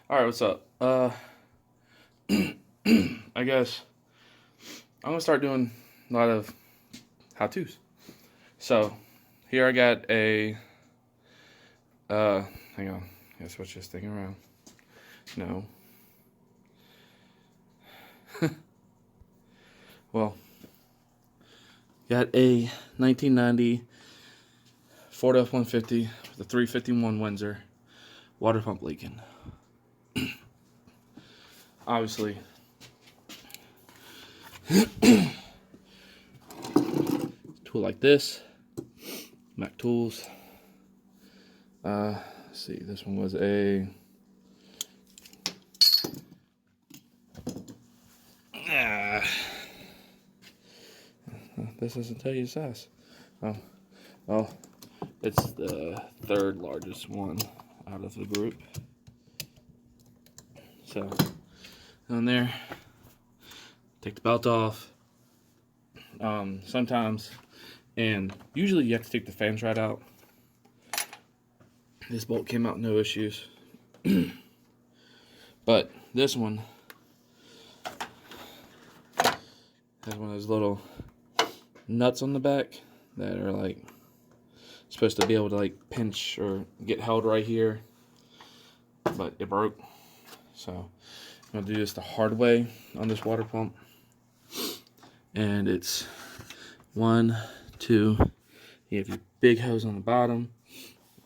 Alright, what's up? I guess I'm gonna start doing a lot of how-tos. So here I got a hang on, gotta switch this thing around. No. Well, got a 1990 Ford F-150 with a 351 Windsor, water pump leaking. Obviously, tool like this, Mac tools. Let's see, this one was a this doesn't tell you the size. Oh, it's the third largest one out of the group. So on there, take the belt off. Sometimes, and usually you have to take the fans right out. This bolt came out no issues. But this one has one of those little nuts on the back that are like supposed to be able to like pinch or get held right here, but it broke. So I'm gonna do this the hard way on this water pump. And it's 1, 2, you have your big hose on the bottom,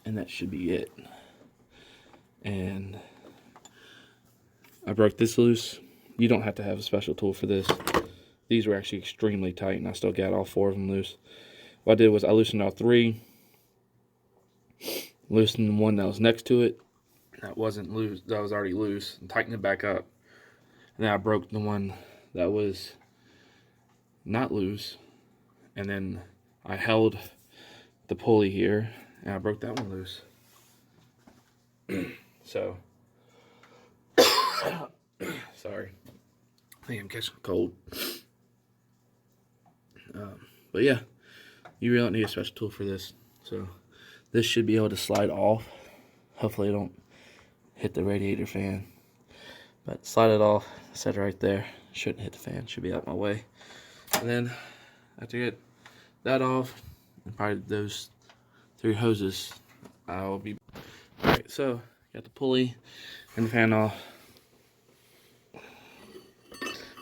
and that should be it. And I broke this loose. You don't have to have a special tool for this. These were actually extremely tight, and I still got all 4 of them loose. What I did was I loosened all 3, loosened the one that was next to it that wasn't loose, that was already loose, and tightened it back up. And then I broke the one that was not loose, and then I held the pulley here, and I broke that one loose. So, sorry, I think I'm catching a cold. But yeah, you really don't need a special tool for this. So this should be able to slide off. Hopefully it don't hit the radiator fan. But slide it off, set it right there. Shouldn't hit the fan, should be out my way. And then after you get that off, and probably those 3 hoses, I'll be. Alright, so got the pulley and the fan off.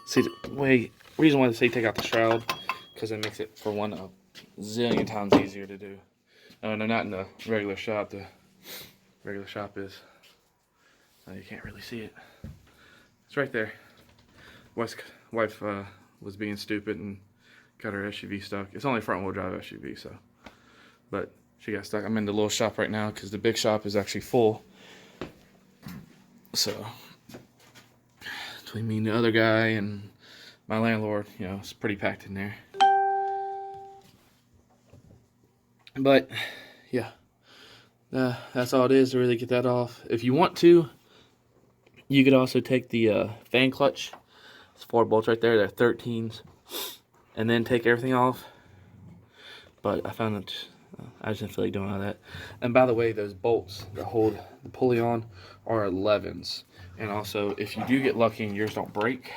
See, the reason why they say take out the shroud, because it makes it, for one, a zillion times easier to do. No, not in the regular shop. The regular shop is, you can't really see it. It's right there. Wife was being stupid and got her SUV stuck. It's only front wheel drive SUV, so. But she got stuck. I'm in the little shop right now because the big shop is actually full. So, between me and the other guy and my landlord, you know, it's pretty packed in there. But, yeah. That's all it is to really get that off. If you want to, you could also take the fan clutch. It's 4 bolts right there. They're 13s. And then take everything off. But I found that I just didn't feel like doing all that. And by the way, those bolts that hold the pulley on are 11s. And also, if you do get lucky and yours don't break,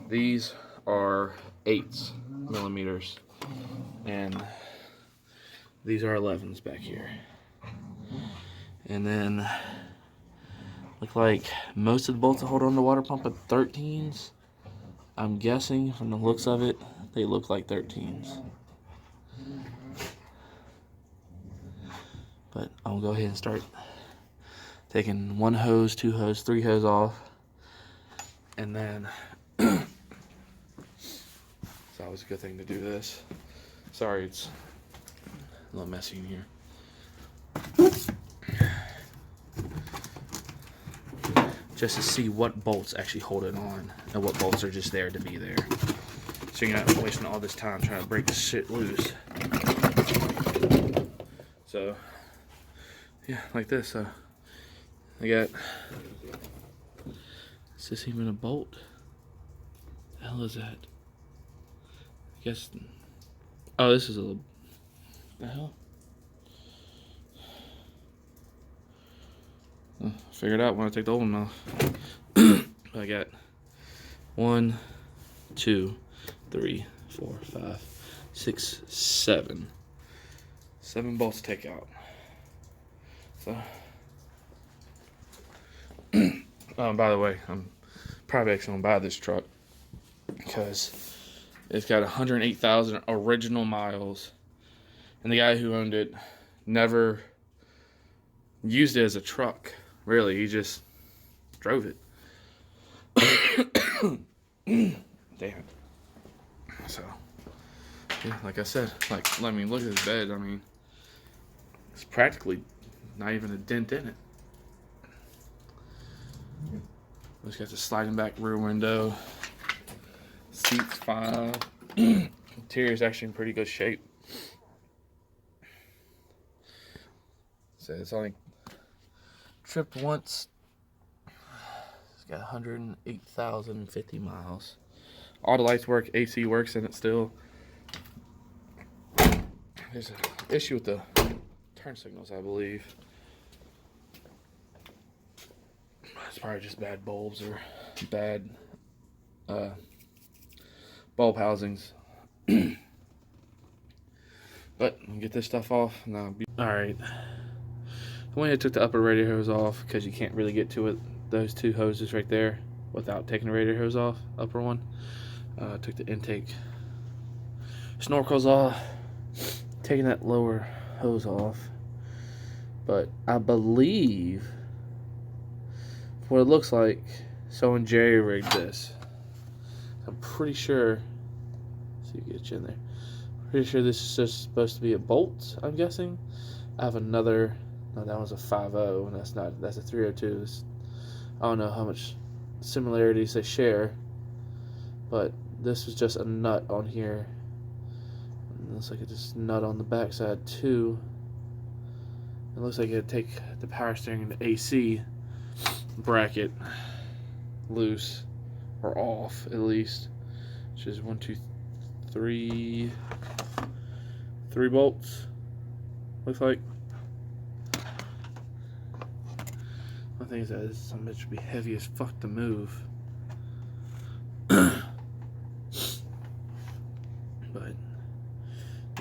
these are 8 millimeters. And these are 11s back here. And then, look like most of the bolts that hold on the water pump are 13s. I'm guessing from the looks of it, they look like 13s. But I'll go ahead and start taking 1 hose, 2 hose, 3 hose off. And then, it's always a good thing to do this. Sorry, it's a little messy in here. Just to see what bolts actually hold it on and what bolts are just there to be there. So you're not wasting all this time trying to break this shit loose. So, yeah, like this. I got, is this even a bolt? The hell is that? I guess, oh, this is a little, the hell? Figure it out when I take the old one off. I got 1, 2, 3, 4, 5, 6, 7. 7 bolts to take out. So, by the way, I'm probably actually gonna buy this truck because it's got 108,000 original miles, and the guy who owned it never used it as a truck. Really, he just drove it. Damn it. So, yeah, like I said, like, I mean, look at this bed. I mean, it's practically not even a dent in it. It's got the sliding back rear window. Seats fine. Interior is actually in pretty good shape. So it's only tripped once. It's got 108,050 miles. All the lights work, AC works in it still. There's an issue with the turn signals, I believe. It's probably just bad bulbs or bad bulb housings. But I'll get this stuff off now. Alright. I went and took the upper radiator hose off because you can't really get to it. Those 2 hoses right there without taking the radiator hose off. Upper one. Took the intake snorkels off. Taking that lower hose off. But I believe what it looks like, someone jerry-rigged this. I'm pretty sure. Let's see if you get you in there. Pretty sure this is just supposed to be a bolt, I'm guessing. I have another. No, that one's a 5.0, and that's not. That's a 302. I don't know how much similarities they share, but this was just a nut on here. It looks like it's just a nut on the backside too. It looks like it'd take the power steering and the AC bracket loose or off at least. Which is 1, 2, 3 bolts. Looks like. My thing is that this bitch should be heavy as fuck to move. But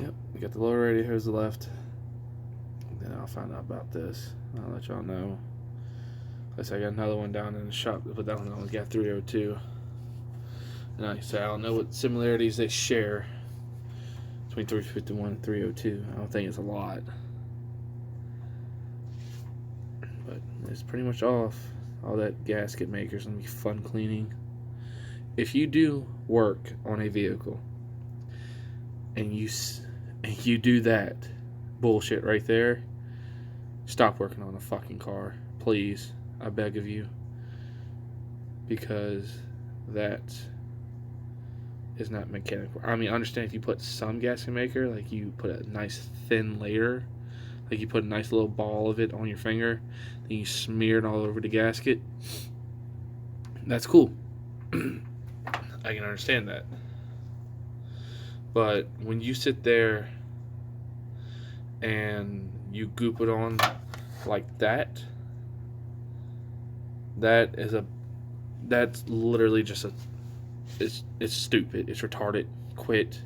yep, we got the lower radiator hose left. Then I'll find out about this. I'll let y'all know. Plus I got another one down in the shop, but that one only got 302. And like I said, I don't know what similarities they share between 351 and 302. I don't think it's a lot. But it's pretty much off. All that gasket maker's gonna be fun cleaning. If you do work on a vehicle and you do that bullshit right there, stop working on a fucking car, please. I beg of you, because that is not mechanical. I mean, I understand if you put some gasket maker, like you put a nice thin layer, like you put a nice little ball of it on your finger, then you smear it all over the gasket. That's cool. I can understand that. But when you sit there and you goop it on like that, that's literally just it's stupid. It's retarded. Quit.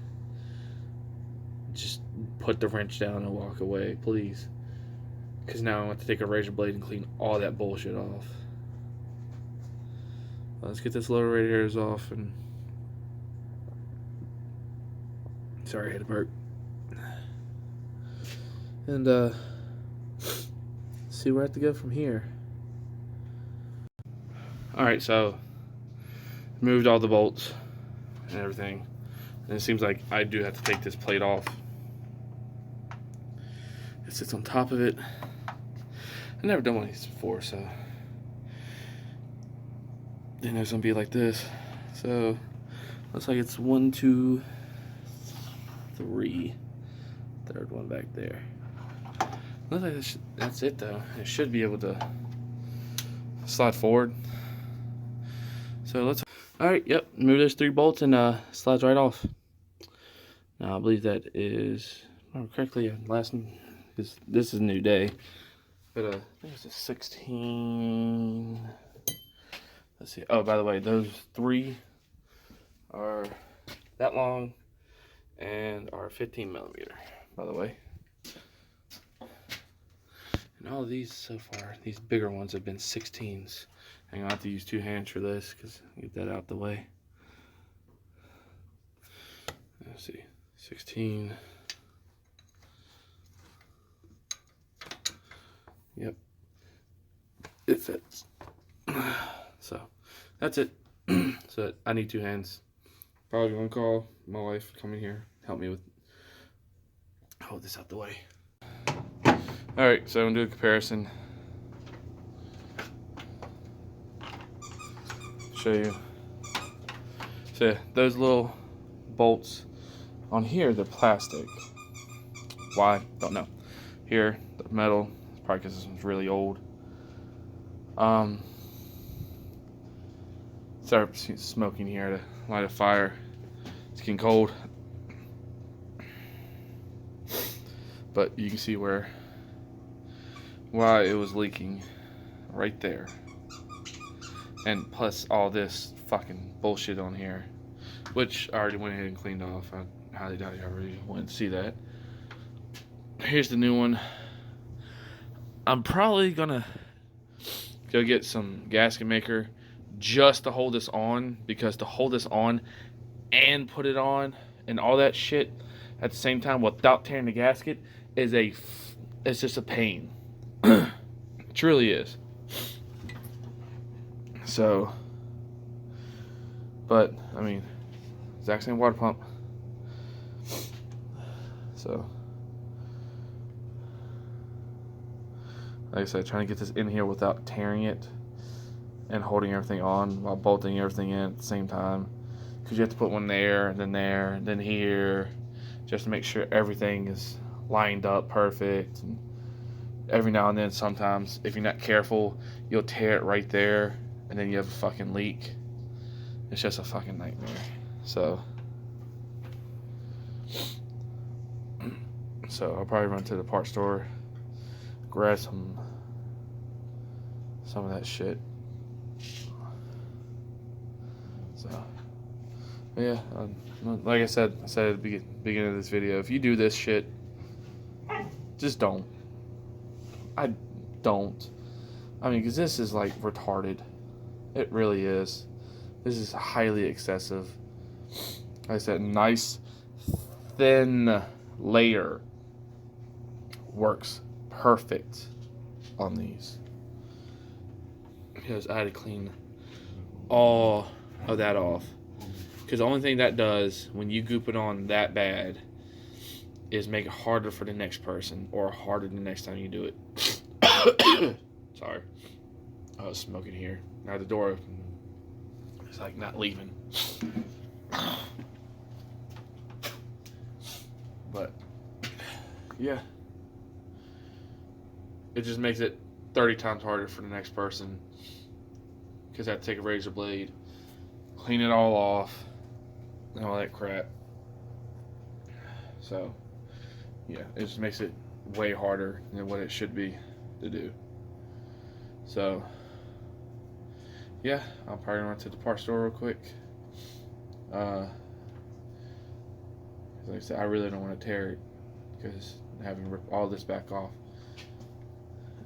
Just put the wrench down and walk away, please. Because now I want to take a razor blade and clean all that bullshit off. Let's get this lower radiators off and. Sorry, I had a burp. And see where I have to go from here. Alright, so moved all the bolts and everything. And it seems like I do have to take this plate off. It sits on top of it. I've never done one of these before, so then it's gonna be like this. So looks like it's 1, 2, 3. Third one back there. Looks like that's it though. It should be able to slide forward. So let's. Alright, yep. Move those 3 bolts and slides right off. Now I believe that is, if I remember correctly, this is a new day. But I think it's a 16. Let's see. Oh, by the way, those 3 are that long and are 15 millimeter, by the way. And all of these so far, these bigger ones have been 16s. I'm gonna have to use 2 hands for this because get that out the way. Let's see, 16. Yep, it fits. So that's it. So I need 2 hands. Probably gonna call my wife, come in here, help me with hold this out the way. All right, so I'm gonna do a comparison. Show you. So those little bolts on here, they're plastic. Why? Don't know. Here, the metal. Probably because this one's really old. Start smoking here to light a fire. It's getting cold. But you can see why it was leaking right there. And plus all this fucking bullshit on here, which I already went ahead and cleaned off. I highly doubt you already wanted to see that. Here's the new one. I'm probably gonna go get some gasket maker just to hold this on, because to hold this on and put it on and all that shit at the same time without tearing the gasket is it's just a pain. It truly is. So, but I mean, exact same water pump. So, like I said, trying to get this in here without tearing it and holding everything on while bolting everything in at the same time, because you have to put one there and then here, just to make sure everything is lined up perfect. And every now and then, sometimes if you're not careful, you'll tear it right there and then you have a fucking leak. It's just a fucking nightmare. So I'll probably run to the parts store, grab some of that shit. So yeah, like I said at the beginning of this video, if you do this shit, just don't. I mean, because this is like retarded. It really is. This is highly excessive. Like I said, nice thin layer works perfect on these, because I had to clean all of that off, because the only thing that does when you goop it on that bad is make it harder for the next person, or harder the next time you do it. Sorry, I was smoking here. Now the door open. It's like not leaving. But yeah, it just makes it 30 times harder for the next person, because I have to take a razor blade, clean it all off, and all that crap. So yeah, it just makes it way harder than what it should be to do. So yeah, I'll probably run to the parts store real quick. Like I said, I really don't want to tear it, because having to rip all this back off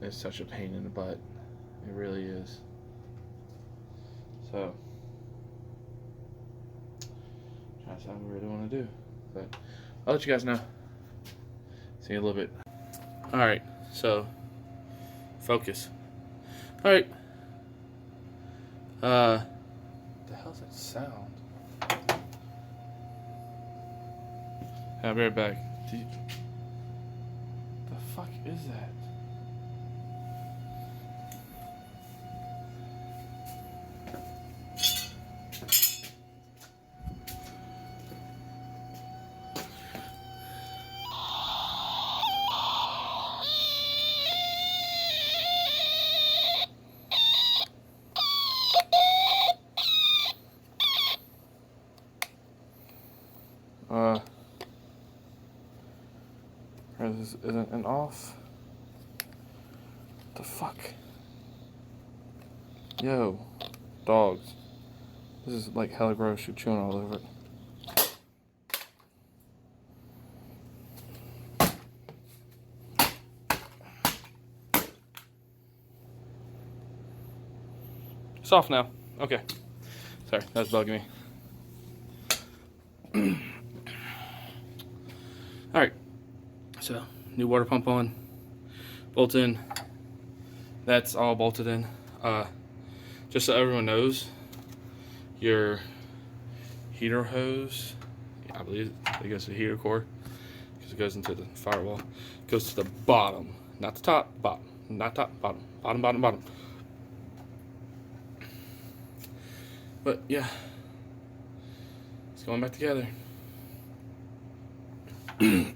is such a pain in the butt. It really is. So that's what I really want to do. But I'll let you guys know. See you in a little bit. Alright, so focus. Alright. The hell's that sound? I'll be right back. The fuck is that? This isn't an off. Yo, dogs. This is like hella gross. You're chewing all over it. It's off now. Okay. Sorry, that was bugging me. Alright. So, new water pump on. Bolt in. That's all bolted in. Just so everyone knows, your heater hose, I believe it goes to the heater core, because it goes into the firewall, goes to the bottom, not the top, bottom, not top, bottom, bottom, bottom, bottom. But yeah, it's going back together. And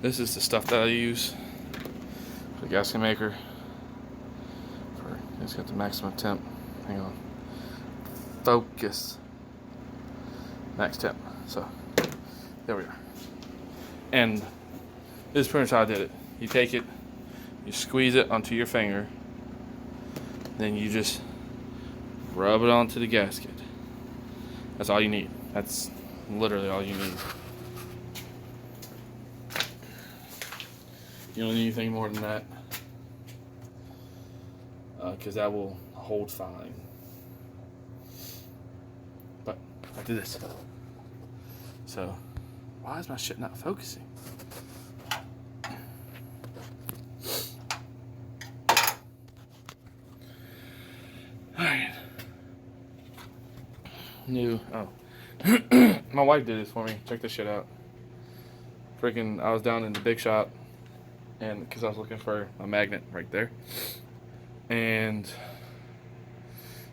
this is the stuff that I use for the gasket maker. It's got the maximum temp. Hang on. Focus. Max temp. So there we are. And this is pretty much how I did it. You take it, you squeeze it onto your finger, then you just rub it onto the gasket. That's all you need. That's literally all you need. You don't need anything more than that, because that will hold fine. But I do this. So why is my shit not focusing? Alright. New. Oh. My wife did this for me. Check this shit out. Freaking, I was down in the big shop, and because I was looking for a magnet right there, and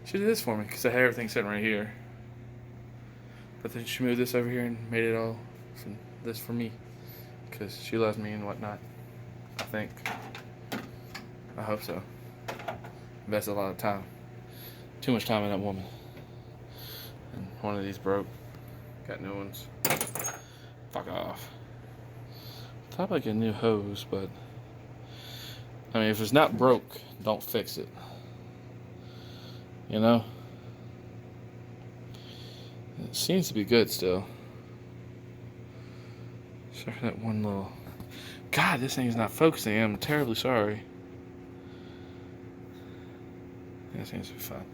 she did this for me because I had everything sitting right here. But then she moved this over here and made it all this for me because she loves me and whatnot. I think. I hope so. Invested a lot of time. Too much time in that woman. And one of these broke. Got new ones. Fuck off. Thought I'd get a new hose, but I mean, if it's not broke, don't fix it. You know? It seems to be good still. Except for that one little... God, this thing is not focusing. I'm terribly sorry. Yeah, it seems to be fine.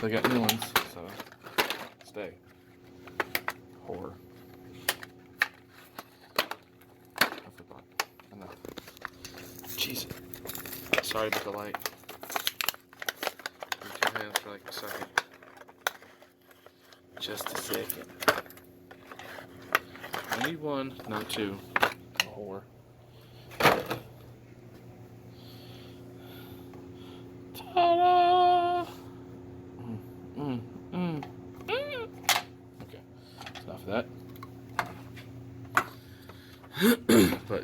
They got new ones, so stay. Whore. Enough. Jesus. Sorry about the light. Give me 2 hands for like a second. Just a second. I need 1, not 2. A whore. Ta-da! Okay, that's enough of that. But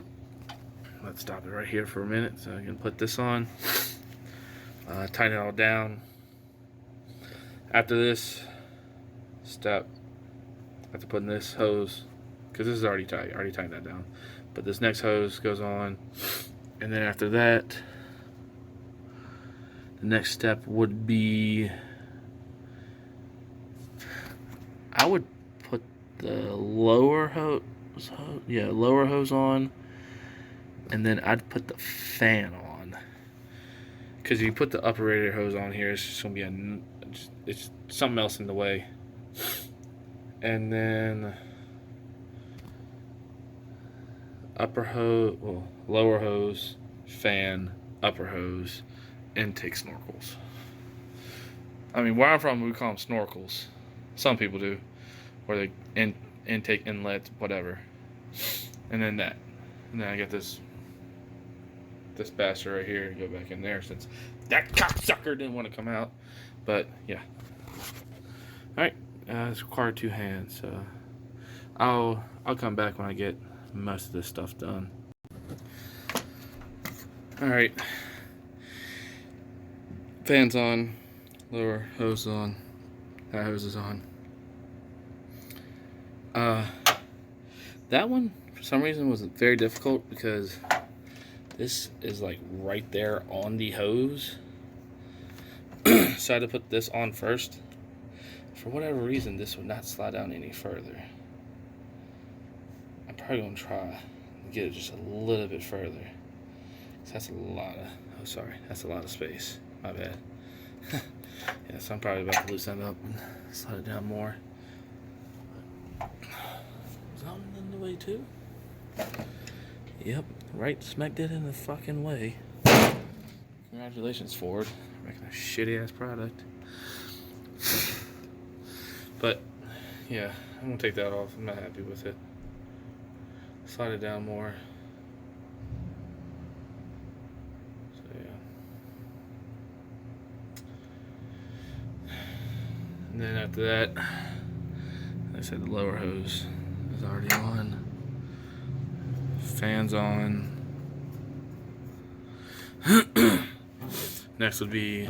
let's stop it right here for a minute so I can put this on. Tighten it all down. After this step, after putting this hose, because this is already tight, I already tightened that down. But this next hose goes on, and then after that, the next step would be, I would put the lower hose, lower hose on, and then I'd put the fan on. Because if you put the upper radiator hose on here, it's just gonna be it's something else in the way. And then lower hose, fan, upper hose, intake snorkels. I mean, where I'm from, we call them snorkels. Some people do, where they intake inlets, whatever. And then that, and then I get this bastard right here to go back in there since that cocksucker didn't want to come out. But yeah. All right, it's required 2 hands. So I'll come back when I get most of this stuff done. All right. Fan's on, lower hose on, that hose is on. That one, for some reason, was very difficult because this is like right there on the hose. So I had to put this on first. For whatever reason, this would not slide down any further. I'm probably going to try to get it just a little bit further. That's a lot of, oh sorry, that's a lot of space. My bad. Yeah, so I'm probably about to loosen that up and slide it down more. Something in the way too? Yep, right smack dead in the fucking way. Congratulations, Ford. Making a shitty ass product. But, yeah, I'm gonna take that off. I'm not happy with it. Slide it down more. So, yeah. And then after that, like I said, the lower hose is already on. Fans on. Next would be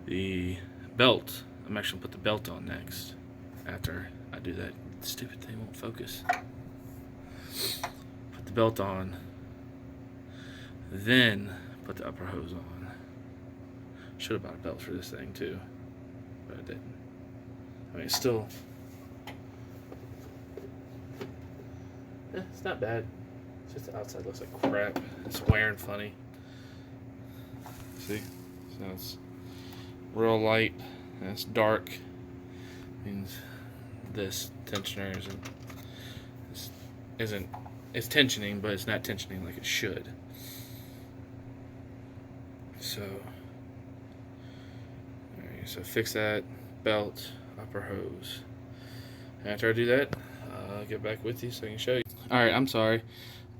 the belt. I'm actually gonna put the belt on next. After I do that, stupid thing won't focus. Put the belt on, then put the upper hose on. Should have bought a belt for this thing too, but I didn't. I mean, it's still, it's not bad. It's just the outside looks like crap. It's wearing funny. See, so it's real light and it's dark. Means this tensioner isn't it's tensioning, but it's not tensioning like it should. So, alright, so fix that belt, upper hose. After I do that, I'll get back with you so I can show you. Alright, I'm sorry.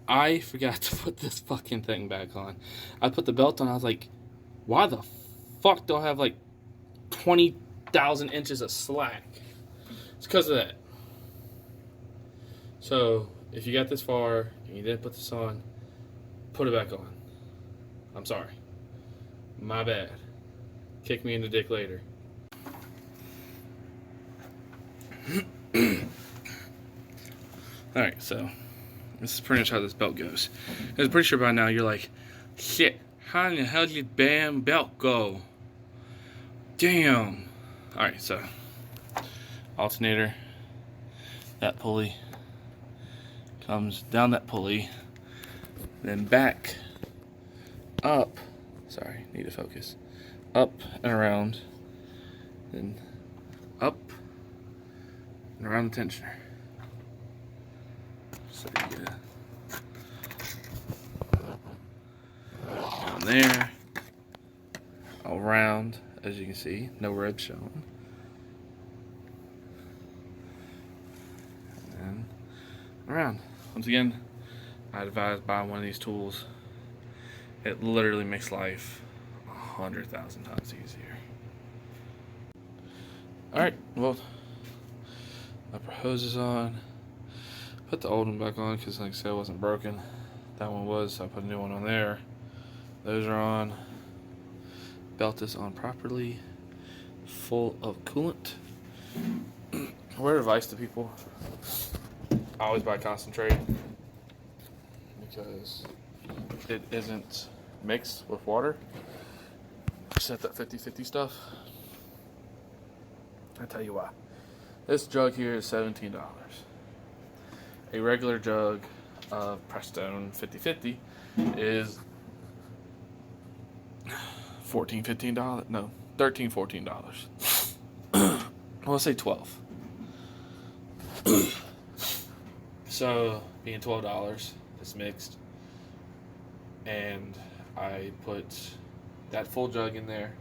I forgot to put this fucking thing back on. I put the belt on, I was like, why the fuck do I have like 20,000 inches of slack? It's because of that. So, if you got this far and you didn't put this on, put it back on. I'm sorry. My bad. Kick me in the dick later. Alright, so this is pretty much how this belt goes. I'm pretty sure by now you're like, shit, how in the hell did your damn belt go? Damn. Alright, so alternator, that pulley comes down that pulley, then back up. Sorry, need to focus. Up and around, then up and around the tensioner. So you get down there, around, as you can see, no red showing. And around. Once again, I advise buying one of these tools. It literally makes life 100,000 times easier. Alright, well, upper hose is on. Put the old one back on because, like I said, it wasn't broken. That one was, so I put a new one on there. Those are on. Belt is on properly. Full of coolant. Word of advice to people, I always buy concentrate because it isn't mixed with water. Except that 50-50 stuff. I'll tell you why. This jug here is $17. A regular jug of Prestone 50-50 is $14-15. No, $13-14. I want to say 12. So, being $12, it's mixed. And I put that full jug in there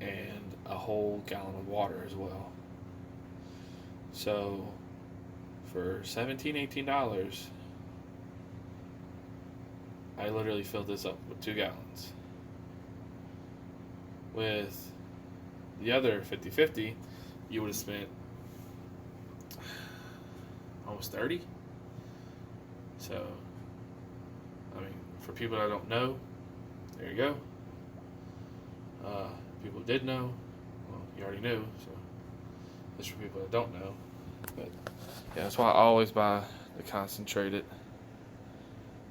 and a whole gallon of water as well. So, for $17-18, I literally filled this up with 2 gallons. With the other 50-50, you would have spent almost 30. So, I mean, for people that don't know, there you go. People did know, well, you already knew, so this is for people that don't know. But Yeah, that's why I always buy the concentrated.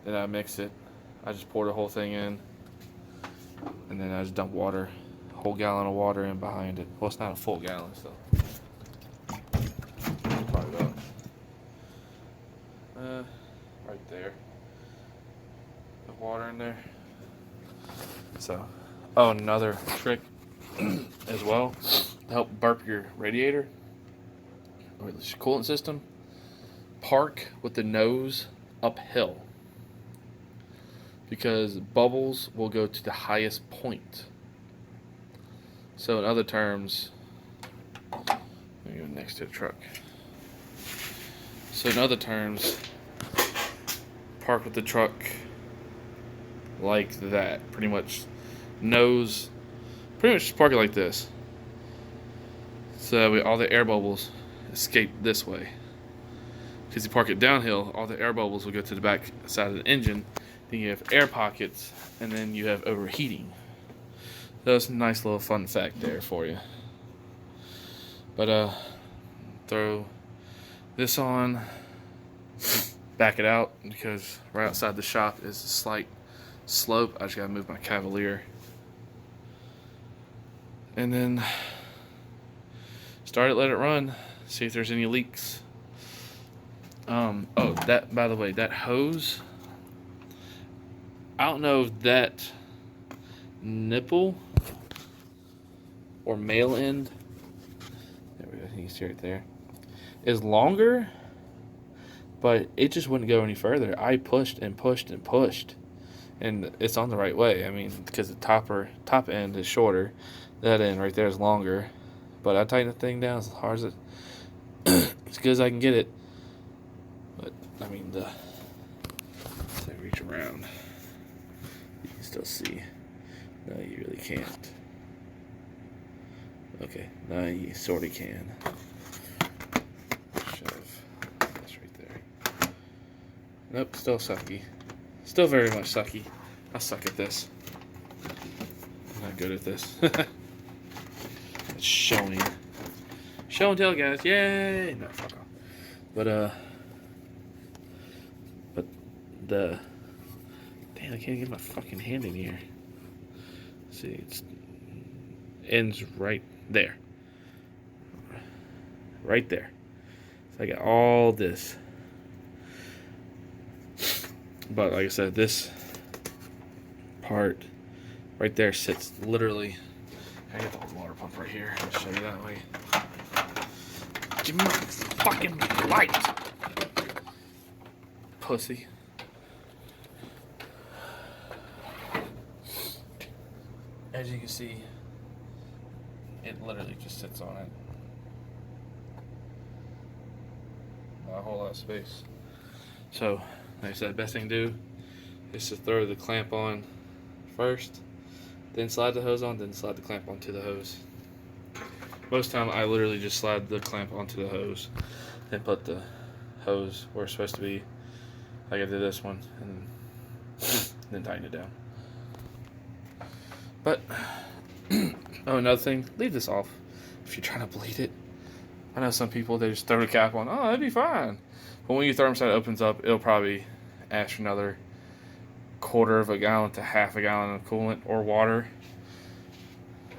Then I mix it. I just pour the whole thing in, and then I just dump water, a whole gallon of water in behind it. Well, it's not a full gallon, so probably about right there. The water in there. So, oh, another trick as well to help burp your radiator or the coolant system. Park with the nose uphill, because bubbles will go to the highest point. So in other terms, let me go next to the truck. So in other terms, park with the truck like that. Pretty much nose, pretty much just park it like this. So that way all the air bubbles escape this way. Because you park it downhill, all the air bubbles will go to the back side of the engine. Then you have air pockets, and then you have overheating. That's a nice little fun fact there for you. But throw this on, back it out, because right outside the shop is a slight slope. I just gotta move my Cavalier. And then start it, let it run, see if there's any leaks. Oh, that, by the way, that hose, I don't know if that nipple or male end, there we go, you can see right there, is longer, but it just wouldn't go any further. I pushed and pushed and pushed, and it's on the right way. I mean, because the top end is shorter, that end right there is longer, but I tightened the thing down as hard as as good as I can get it. But I mean, so I reach around, you can still see. No, you really can't. Okay, now you sort of can. Shove this right there. Nope, still sucky. Still very much sucky. I suck at this. I'm not good at this. It's showing. Show and tell, guys. Yay! No, fuck off. But the damn, I can't get my fucking hand in here. See, it's ends right there. Right there. So I got all this. But like I said, this part right there sits literally. I got the water pump right here. I'll show you that way. Give me my fucking light, pussy. As you can see, it literally just sits on it. Not a whole lot of space. So, like I said, best thing to do is to throw the clamp on first, then slide the hose on, then slide the clamp onto the hose. Most time I literally just slide the clamp onto the hose, then put the hose where it's supposed to be, like I did this one, and then tighten it down. But, oh, another thing, leave this off if you're trying to bleed it. I know some people, they just throw the cap on, oh, it'd be fine. But when your thermostat opens up, it'll probably ask for another quarter of a gallon to half a gallon of coolant or water.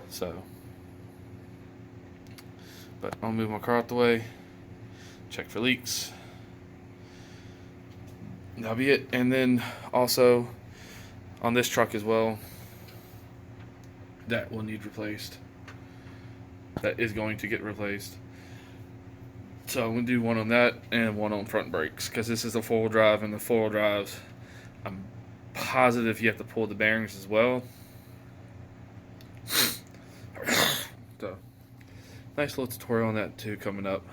So, but I'll move my car out the way, check for leaks. That'll be it. And then also on this truck as well, that will need replaced. That is going to get replaced. So I'm going to do one on that and one on front brakes, because this is a four-wheel drive, and the four-wheel drives, I'm positive you have to pull the bearings as well. So, nice little tutorial on that too coming up.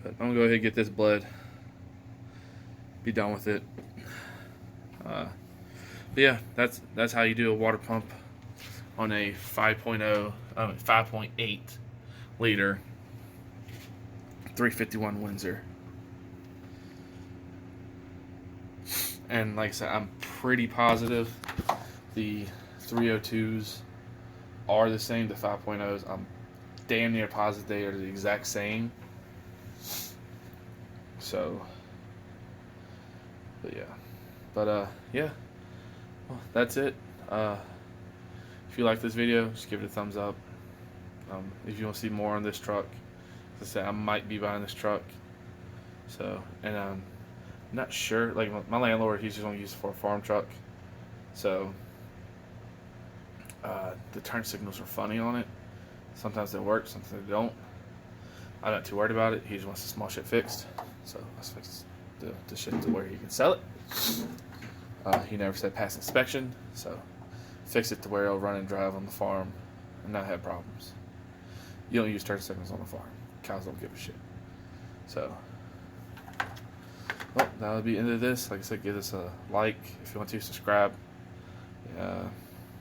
But I'm going to go ahead and get this bled. Be done with it. But yeah, that's how you do a water pump on a 5.8 liter 351 Windsor. And like I said, I'm pretty positive the 302s are the same. The 5.0s, I'm damn near positive they are the exact same. So, but yeah, well, that's it. If you like this video, just give it a thumbs up. If you want to see more on this truck, as I said, I might be buying this truck. So, and I'm not sure. Like my landlord, he's just gonna use it for a farm truck. So, the turn signals are funny on it. Sometimes they work, sometimes they don't. I'm not too worried about it. He just wants the small shit fixed. So let's fix the shit to where he can sell it. He never said pass inspection, so fix it to where it'll run and drive on the farm and not have problems. You don't use turn signals on the farm. Cows don't give a shit. So, well, that'll be the end of this. Like I said, give us a like if you want to, subscribe.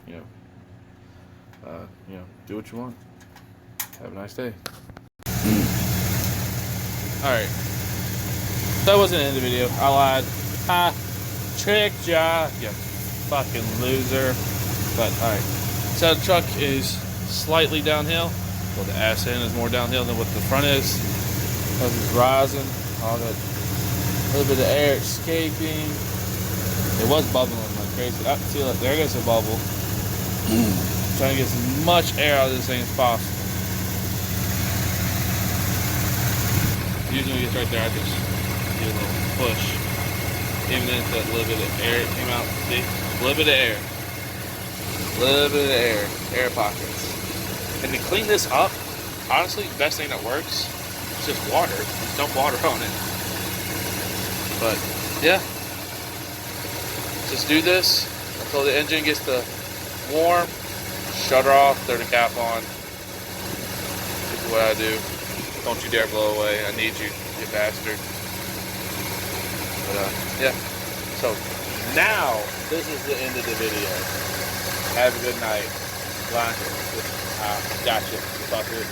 You know, do what you want. Have a nice day. Alright. That wasn't the end of the video. I lied. Ha! Tricked ya! You fucking loser. But, alright. So the truck is slightly downhill. Well, the ass end is more downhill than what the front is. Because it's rising. All that little bit of air escaping. It was bubbling like crazy. See, look, there goes a bubble. Trying to get as much air out of this thing as possible. Usually when it gets right there, I just do a little push. Even then, it's that little bit of air that came out. See? A little bit of air. A little bit of air. Air pockets. And to clean this up, honestly, the best thing that works is just water. Just dump water on it. But, yeah. Just do this until the engine gets to warm. Shut her off, throw the cap on. This is what I do. Don't you dare blow away. I need you, you bastard. But, yeah. So, now, this is the end of the video. Have a good night. Gotcha, fucker.